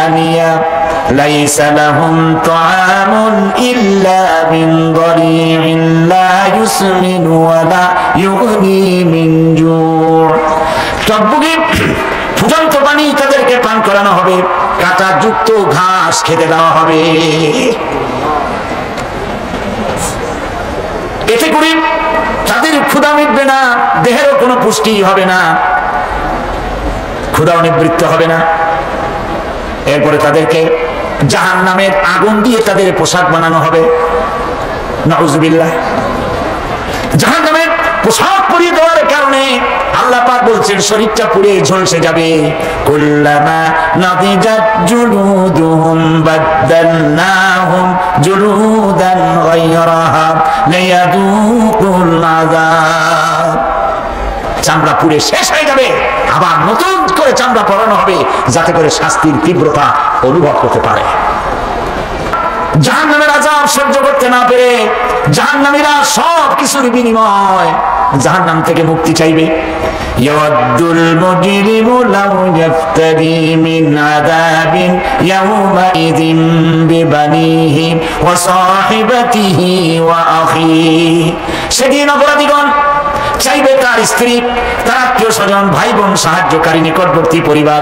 আনিয়া লাইসা লাহুম তুআমুন ইল্লা মিন দরি'in লা ইউসমিনু ওয়া লা ইউগনি মিন জু'। টকবগে ফুটন্ত পানি তাদেরকে পান করানো হবে, কাঁটাযুক্ত ঘাস খেতে দেওয়া হবে। এতে করে তাদের ক্ষুধা মিটবে না, দেহেরও কোনো পুষ্টি হবে না, ক্ষুধাও নিবৃত্ত হবে না। এরপরে তাদেরকে জাহান্নামের আগুন দিয়ে তাদের পোশাক বানানো হবে। নাউযুবিল্লাহ। জাহান্নামের পোশাক পরিয়ে দেওয়ার কারণে আল্লাহ পাক বলছেন শরীরটা পুড়ে ঝলসে যাবে। কুল্লামা নাদিজাত জুলুদুহুম বাদদালনাহুম জুলুদান গায়রাহা লিয়াযুকুল আযাব। চামড়া পুড়ে শেষ হয়ে যাবে, আবার নতুন করে চামড়া পরানো হবে যাতে করে শাস্তির তীব্রতা অনুভব করতে পারে। জাহান্নামের আযাব সহ্য করতে না পেরে জাহান্নামীরা সব কিছুর বিনিময় জাহান্নাম থেকে মুক্তি চাইবে। ইয়াওয়াদ্দুল মুজরিমু লাউ ইয়াফতাদি মিন আযাবিন ইয়াওমাইযিন বিবানিহি ওয়া সাহিবাতিহি ওয়া আখিহি। সেদিন অপরাধীগণ চাইবে তার স্ত্রী, তার আত্মীয় স্বজন, ভাই বোন, সাহায্যকারী, নিকটবর্তী পরিবার,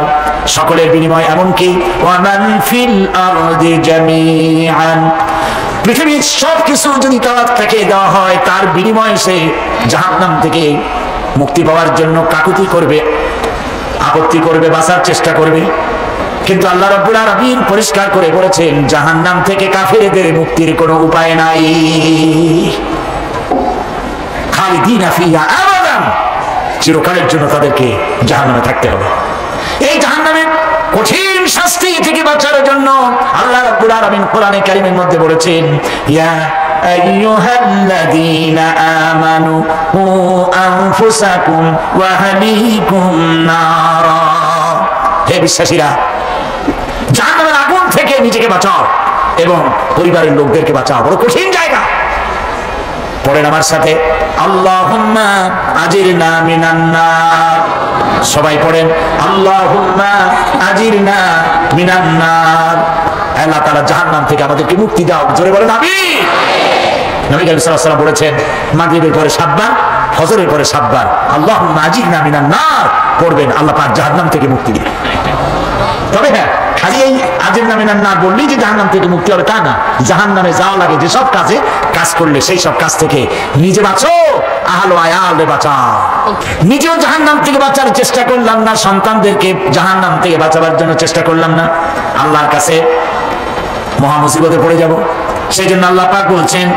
সকলের বিনিময়, এমনকি ওয়ামান ফিল আরদি জামিআন, পৃথিবীর সবকিছু যদি তার থেকে দেওয়া হয়, তার বিনিময়ে সে জাহান্নাম থেকে মুক্তি পাওয়ার জন্য কাকুতি করবে, আপত্তি করবে, বাঁচার চেষ্টা করবে। কিন্তু আল্লাহ রাব্বুল আলামিন পরিষ্কার করে বলেছেন জাহান্নাম থেকে কাফেরদের মুক্তির কোনো উপায় নাই। খালিদিনা ফিহা আবাদান, চিরকালের জন্য তাদেরকে জাহান্নামে থাকতে হবে। এই জাহান্নামের কঠিন শাস্তি থেকে বাঁচার জন্য আল্লাহ রাব্বুল আলামিন কোরআনে কারীমের মধ্যে বলেছেন ইয়া আইয়ুহাল্লাযীনা আমানু কু আনফুসাকুম ওয়া আহলিকুম নারা। হে বিশ্বাসীরা, জাহান্নামের আগুন থেকে নিজেকে বাঁচাও এবং পরিবারের লোকদেরকে বাঁচাও। বড় কঠিন জায়গা। পড়েন আমার সাথে আল্লাহুম্মা আজিরনা মিনান নার। সবাই পড়েন আল্লাহুম্মা আজিরনা মিনান নার। আল্লাহ তাআলা জাহান্নাম থেকে আমাদেরকে মুক্তি দাও। জোরে বলেন আমিন। নবী করিম সাল্লাল্লাহু আলাইহি ওয়াসাল্লাম বলেছেন মাগরিবের পরে 7 বার, ফজরের পরে 7 বার আল্লাহুম্মা আজিরনা মিনান নার পড়বেন, আল্লাহ পাক জাহান্নাম থেকে মুক্তি দিবেন। তবে হ্যাঁ, খালি এই আজিরনা মিনান নার বললেই যে জাহান্নাম থেকে মুক্তি হবে তা না। জাহান্নামে যাওয়া লাগে যেসব কাজে, কাজ করলে সেই সব কাজ থেকে নিজে বাঁচো, আহল আয়ালে বাঁচাও। নিজেও জাহান্নাম থেকে বাঁচার চেষ্টা করলাম না, সন্তানদেরকে জাহান্নাম থেকে বাঁচাবার জন্য চেষ্টা করলাম না, আল্লাহর কাছে মহা মুসিবতে পড়ে যাব। সেই জন্য আল্লাহ পাক বলছেন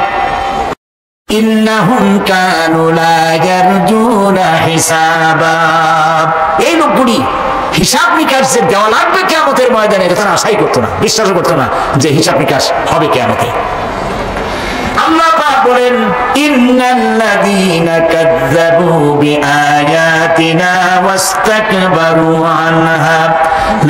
ইন্নাহুম কানু লা ইয়ারজুনা হিসাবা। এই লোকগুলি হিসাব নিকাশ যে দেওয়া লাগবে কিয়ামতের ময়দানে এটা তারা আশাই করতো না, বিশ্বাসও করতো না যে হিসাব নিকাশ হবে কিয়ামতে। আল্লাহ পাক বলেন ইন্নাল্লাযীনা কাযযাবু বিআয়াতিনা ওয়াস্তাকবারু আনহা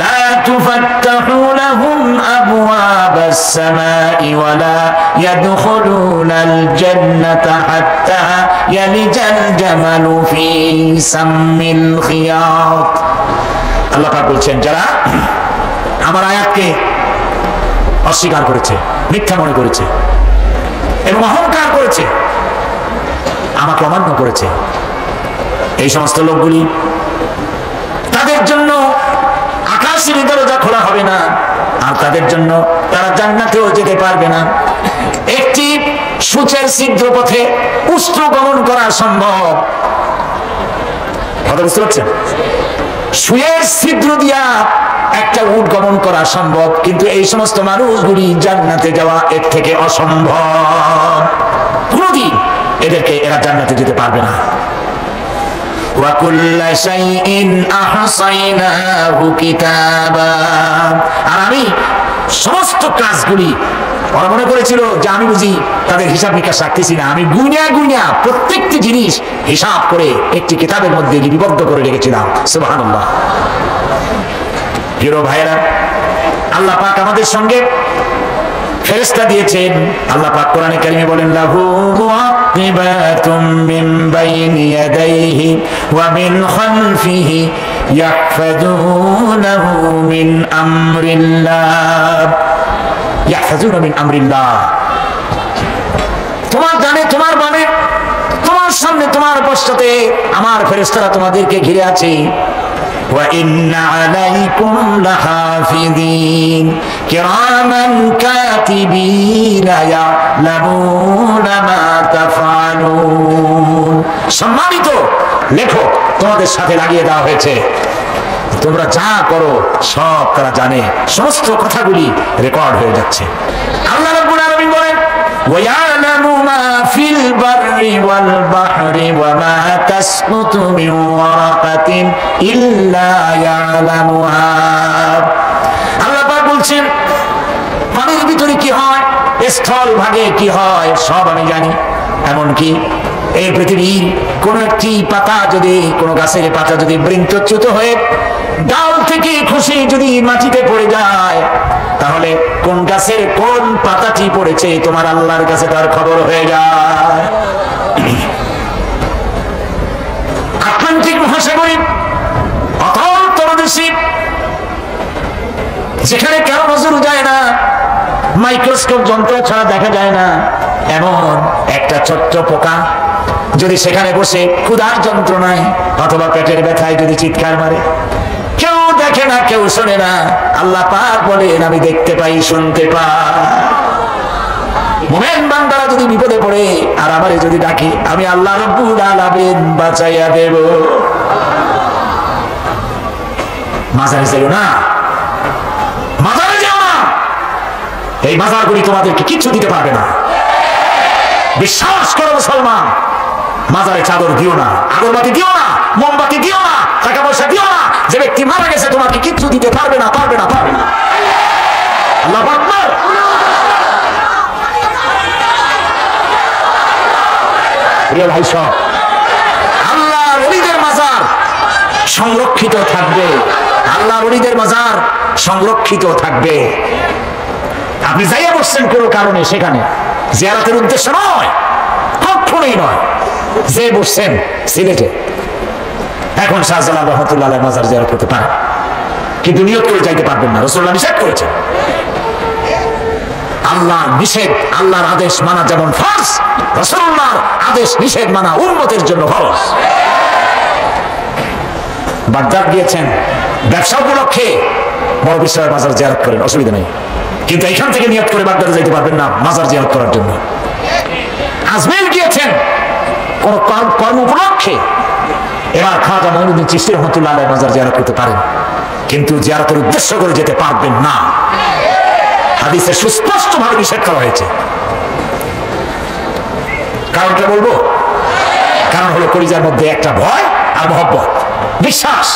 লা তুফাত্তাহু লাহুম আবওয়াবাস সামাই ওয়া লা ইয়াদখুলুনাল জান্নাতা হাত্তা ইয়ালিজাল জামালু ফি সাম্মিল খিয়াত। আল্লাহ পাক বলছেন যারা আমার আয়াতকে অস্বীকার করেছে, মিথ্যা মনে করেছে এবং অহংকার করেছে, আমাকে অমান্য করেছে, এই সমস্ত লোকগুলি, তাদের জন্য আকাশের দরজা খোলা হবে না, আর তাদের জন্য তারা জান্নাতেও যেতে পারবে না। একটি সূচের ছিদ্র পথে উষ্ট্র গমন করা সম্ভব, কথা বুঝতে পারছেন? সুয়ের ছিদ্র দিয়া একটা উট গমন করা সম্ভব, কিন্তু এই সমস্ত মানুষগুলি জান্নাতে যাওয়া এর থেকে অসম্ভব। কোনদিন এরা জান্নাতে যেতে পারবে না। আর আমি সমস্ত কাজগুলি, ওরা মনে করেছিল যে আমি বুঝি তাদের হিসাব নিকাশ রাখতেছি না, আমি গুনিয়া প্রত্যেকটি জিনিস হিসাব করে একটি কিতাবের মধ্যে লিপিবদ্ধ করে রেখেছিলাম। সুবহানাল্লাহ। প্রিয় ভাইয়েরা, আল্লাহ পাক আমাদের সঙ্গে ফেরেশতা দিয়েছেন। আল্লাহ পাক কোরআনে কারিমে বলেন, লাহু মুআকিবাতুম মিন বাইনি ইয়াদাইহি ওয়া মিন খালফিহি ইয়াহফাযুনাহু মিন আমরিল্লাহ। ইয়াহফাযুনা মিন আমরিল্লাহ। তোমার ডানে, তোমার বামে, তোমার সামনে, তোমার পশ্চাতে আমার ফেরেশতারা তোমাদেরকে ঘিরে আছে। وَإِنَّ عَلَيْكُمْ لَحَافِظِينَ كِرَامًا كَاتِبِينَ يَعْلَمُونَ مَا تَفْعَلُونَ। সম্মানিত লেখক তোমাদের সাথে লাগিয়ে দেওয়া হয়েছে, তোমরা যা করো সব তারা জানে, সমস্ত কথাগুলি রেকর্ড হয়ে যাচ্ছে। আল্লাহ রাব্বুল আলামিন বলেন, وَيَعْلَمُ مَا فِي الْبَرِّ وَالْبَحْرِ وَمَا تَسْقُطُ مِنْ وَرَقَةٍ إِلَّا يَعْلَمُهَا। আল্লাহ পাক বলছেন, পানির ভিতরে কি হয়, স্থল ভাগে কি হয়, সব আমি জানি। এমনকি এই পৃথিবীর কোন একটি পাতা যদি, কোন গাছের পাতা যদি বৃন্তচ্যুত হয়ে ডাল থেকে খসে যদি মাটিতে পড়ে যায়, তাহলে কোন গাছের কোন পাতাটি পড়েছে তোমার আল্লাহর কাছে তার খবর হয়ে যায়। আটলান্টিক মহাসাগরে অতল তলদেশে, যেখানে কারো নজর যায় না, মাইক্রোস্কোপ যন্ত্র ছাড়া দেখা যায় না, এমন একটা ছোট্ট পোকা যদি সেখানে বসে ক্ষুধার যন্ত্রণায় অথবা পেটের ব্যথায় যদি চিৎকার মারে, কেউ দেখে না, কেউ শোনে না, আল্লাহ পাক বলেন আমি দেখতে পাই, শুনতে পাই। মুমিন বান্দারা যদি বিপদে পড়ে আর আমারে যদি ডাকে, আমি আল্লাহ রাব্বুল আলামিন বাঁচাইয়া দেব। মাজারে যাও না, মাজারে যাও না, এই মাজারগুলি তোমাদেরকে কিচ্ছু দিতে পারবে না। বিশ্বাস করো মুসলমান, মাজারে চাদর দিও না, আগরবাতি দিও না, মোমবাতি দিও না, টাকা পয়সা দিও না। যে ব্যক্তি মারা গেছে তোমাকে কিচ্ছু দিতে পারবে না, পারবে না, পারবে না। আল্লাহু আকবার। প্রিয় ভাই সব, আল্লাহর ওলিদের মাজার সংরক্ষিত থাকবে, আল্লাহর ওলিদের মাজার সংরক্ষিত থাকবে। আপনি যাইয়া বসছেন কোনো কারণে, সেখানে জিয়ারতের উদ্দেশ্য নয়, কখনোই নয়। যে বসছেন সিলেটে, এখন শাহজালাল রহমাতুল্লাহ আলাইহির মাজার জিয়ারত করতে পারেন, কিন্তু নিয়ত করে যাইতে পারবেন না, রাসূলুল্লাহ নিষেধ করেছেন। আল্লাহর নিষেধ, আল্লাহর আদেশ মানা যেমন ফরজ, রাসূলুল্লাহর আদেশ নিষেধ মানা উম্মতের জন্য ফরজ। বাগদাদ গিয়েছেন ব্যবসা উপলক্ষে, বড় বিষয় মাজার জিয়ারত করেন, অসুবিধা নেই, কিন্তু এখান থেকে নিয়ত করে বাগদাদে যাইতে পারবেন না মাজার জিয়ারত করার জন্য। আজমির গিয়েছেন কোন কর্ম উপলক্ষে, এবার খাজা মঈনুদ্দিন চিশতি রহমাতুল্লাহ আলাইহির মাজার জিয়ারত করতে পারেন, কিন্তু জিয়ারতের উদ্দেশ্য করে যেতে পারবেন না। হাদিসে সুস্পষ্টভাবে নিষেধ করা হয়েছে। কারণটা বলবো, কারণ হলো কলিজার মধ্যে একটা ভয় আর মহব্বত, বিশ্বাস,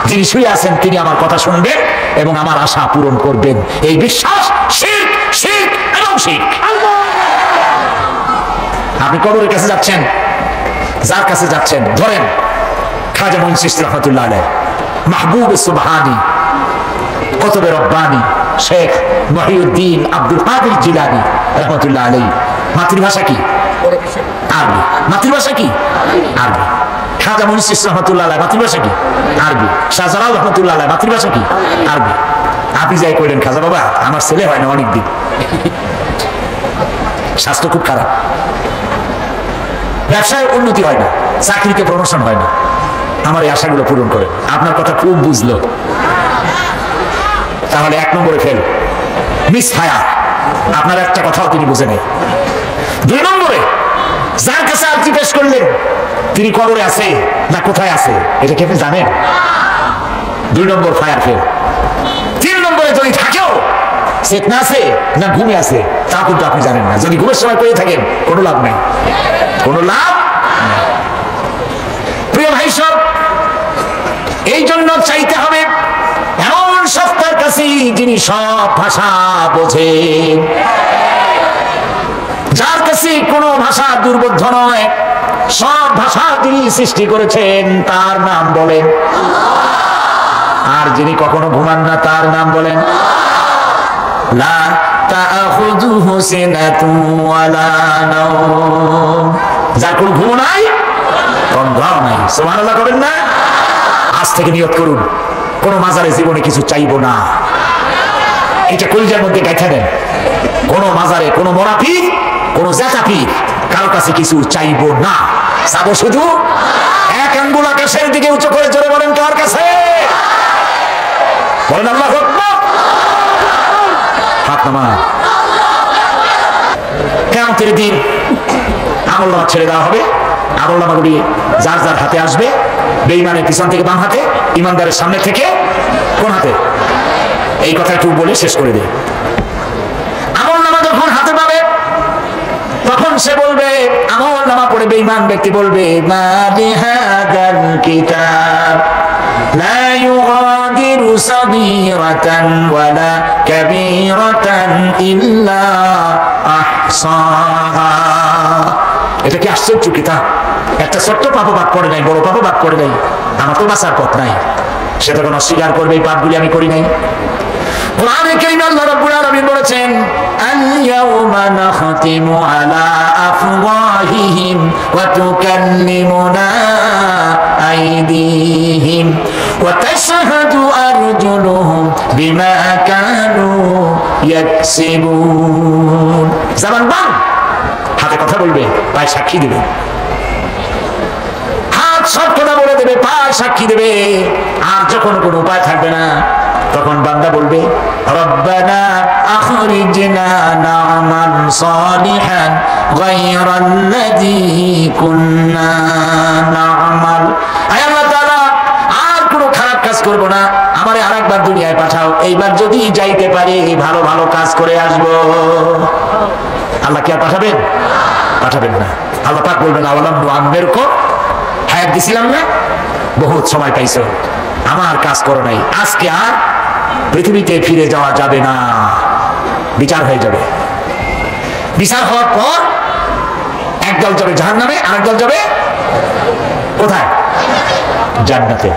যিনি শুয়ে আছেন তিনি আমার কথা শুনবেন এবং আমার আশা পূরণ করবেন। এই বিশ্বাস শিরক, শিরক এবং শিরক। আপনি কবরের কাছে যাচ্ছেন, যার কাছে যাচ্ছেন, ধরেন খাজা মঈন চিশতি রহমাতুল্লাহ আলাইহি, মাহবুব সুবহানী, কুতুব রব্বানী, শেখ মহিউদ্দিন আব্দুল কাদের জিলানী রহমাতুল্লাহ আলাইহি। মাতৃভাষা কি? আরবি। মাতৃভাষা কি? আরবি। খাজা মঈন চিশতি রহমাতুল্লাহ আলাইহি মাতৃভাষা কি? আরবি। শাহজালাল রহমাতুল্লাহ আলাইহি মাতৃভাষা কি? আরবি। আপনি যাই কইলেন, খাজা বাবা আমার ছেলে হয় না অনেকদিন, স্বাস্থ্য খুব খারাপ, ব্যবসায় উন্নতি হয় না, চাকরিতে প্রমোশন হয় না, আমার এই আশাগুলো পূরণ করে। আপনার কথা খুব বুঝলো, তাহলে 1 নম্বরে ফেল। Miss fire. আপনার একটা কথাও তিনি বুঝে নেই। 2 নম্বরে যার কাছে আরজি পেশ করলেন তিনি কবরে আছে না কোথায় আছে এটা কি আপনি জানেন? 2 নম্বর ফায়ার ফেল। 3 নম্বরে যদি থাকেও চেতনা আছে না ঘুমে আছে তা কিন্তু আপনি জানেন না। যদি ঘুমের সময় করে থাকেন কোনো লাভ নাই, কোনো লাভ। প্রিয় ভাই সব, এই জন্য চাইতে হবে এমন সত্তার কাছে যিনি সব ভাষা বোঝে, যার কাছে কোনো ভাষা দুর্বোধ্য নয়, সব ভাষা যিনি সৃষ্টি করেছেন তার নাম বলেন। আর যিনি কখনো ঘুমান না তার নাম বলেন লা তাখুযুহু সিনাতুন ওয়ালা নাওম, যার কোনো ঘুম নাই তন্দ্রাও নাই। সুবহানাল্লাহ করেন না? আজ থেকে নিয়ত করুন কোন মাজারে জীবনে কিছু চাইবো না, এটা কলিজার মধ্যে গাইথা দেন। কোন মাজারে কোন মরা পীর কোন জেতা পীর কারো কাছে কিছু চাইবো না, চাবো শুধু এক আঙ্গুল আকাশের দিকে উঁচু করে জোরে বলেন কার কাছে? বলেন আল্লাহু আকবার। হাত নামান। কিয়ামতের দিন আমলনামা ছেড়ে দেওয়া হবে, আমলনামাগুলি যার যার হাতে আসবে। বেঈমানের পিছন থেকে বাম হাতে, ইমানদারের সামনে থেকে কোন হাতে? এই কথা একটু বলে শেষ করে দিই। আমলনামা যখন হাতে পাবে তখন সে বলবে, আমলনামা পড়ে বেঈমান ব্যক্তি বলবে মা বিহাদাল কিতাব লা ইউগাদিরু সাগীরাতান ওয়ালা কাবীরাতান ইল্লা আহসাহা। এটা কি আশ্চর্য কিতাব! একটা ছোট্ট পাপও বাদ পড়ে নাই, বড় পাপও বাদ পড়ে নাই। আমার তো বাঁচার পথ নাই। সে তখন অস্বীকার করবে এই পাপগুলি আমি করি নাই। কোরআনে কারীমে আল্লাহ রাব্বুল আলামিন বলেছেন আল ইয়াউমা নাখতিমু আলা আফওয়াহিহিম ওয়া তুকাল্লিমুনা আইদিহিম ওয়া তাশহাদু আরজুলুহুম বিমা কানু ইয়াকসিবুন। জবান বন্ধ, হাতে কথা বলবে, পায়ে সাক্ষী দেবে। হাত সব কথা বলে দেবে, পায়ে সাক্ষী দেবে। আর যখন কোনো উপায় থাকবে না তখন বান্দা বলবে রব্বানা আখরিজনা না'মাল সালিহান গায়রাল্লাযী কুন্না না'মাল। আয় আল্লাহ তাআলা, আর কোনো খারাপ কাজ করব না, আমারে আরেকবার দুনিয়ায় পাঠাও। এইবার যদি যাইতে পারি ভালো ভালো কাজ করে আসব। আল্লাহ কি আর পাঠাবেন? পাঠাবেন না। আল্লাহ পাক বলবেন আওয়ালাম নুআম্মিরকুম, হায়াত দিছিলাম না, বহুত সময় পাইছো, আমার কাজ করো নাই, আজকে আর পৃথিবীতে ফিরে যাওয়া যাবে না, বিচার হয়ে যাবে। বিচার হওয়ার পর একদল যাবে জাহান্নামে, আরেক দল যাবে কোথায়? জান্নাতে।